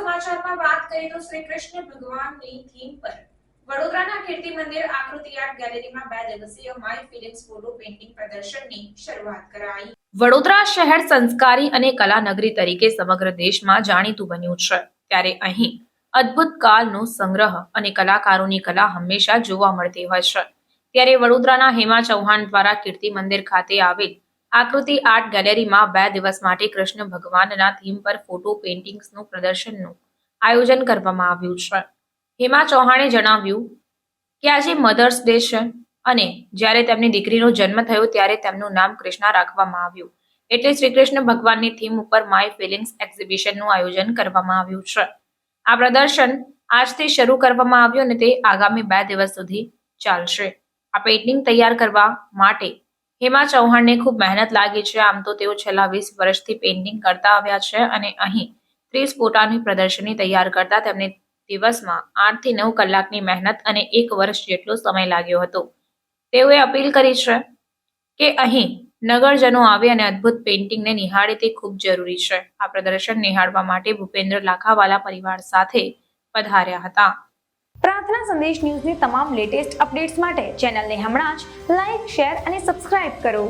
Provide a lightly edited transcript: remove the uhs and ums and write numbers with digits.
સમાચારમાં વાત કરીએ તો શ્રી કૃષ્ણ ભગવાનની થીમ પર વડોદરાના કીર્તિ મંદિર આકૃતિ આર્ટ ગેલેરીમાં 2 દિવસીય માય ફિલિંગ્સ ફોટો પેઇન્ટિંગ પ્રદર્શનની શરૂઆત કરાઈ। વડોદરા શહેર સંસ્કારી અને કલા નગરી તરીકે સમગ્ર દેશમાં જાણીતું બન્યું છે, ત્યારે અહીં અદ્ભુત કાલનો સંગ્રહ અને કલાકારોની કલા હંમેશા જોવા મળતી હોય છે। ત્યારે વડોદરાના હેમા ચૌહાણ દ્વારા કીર્તિ મંદિર ખાતે આવેલ આકૃતિ આર્ટ ગેલેરીમાં 2 દિવસ માટે કૃષ્ણ ભગવાનના થીમ પર ફોટો પેઇન્ટિંગ્સનું પ્રદર્શનનું આયોજન કરવામાં આવ્યું છે। હેમા ચૌહાણે જણાવ્યું કે આજે મધર્સ ડે છે અને જ્યારે તેમની દીકરીનો જન્મ થયો ત્યારે તેમનું નામ કૃષ્ણા રાખવામાં આવ્યું, એટલે શ્રી કૃષ્ણ ભગવાનની થીમ ઉપર માય ફિલિંગ્સ એક્ઝિબિશનનું આયોજન કરવામાં આવ્યું છે। આ પ્રદર્શન આજથી શરૂ કરવામાં આવ્યું અને તે આગામી 2 દિવસ સુધી ચાલશે। આ પેઇન્ટિંગ તૈયાર કરવા માટે હેમા ચૌહાણને ખૂબ મહેનત લાગી છે। આમ તો તેઓ છેલ્લા 20 વર્ષથી પેઇન્ટિંગ કરતા આવ્યા છે અને અહીં 30 ફોટાની પ્રદર્શની તૈયાર કરતા તેમને દિવસમાં 8 થી 9 કલાકની મહેનત અને 1 વર્ષ જેટલો સમય લાગ્યો હતો। તેઓએ અપીલ કરી છે કે અહીં નગરજનો આવે અને અદ્ભુત પેઇન્ટિંગને નિહાળે તે ખૂબ જરૂરી છે। આ પ્રદર્શન નિહાળવા માટે ભૂપેન્દ્ર લાખાવાલા પરિવાર સાથે પધાર્યા હતા। પ્રાર્થના સંદેશ ન્યૂઝની તમામ લેટેસ્ટ અપડેટ્સ માટે ચેનલને હમણાં જ લાઇક, શેર અને સબસ્ક્રાઇબ કરો।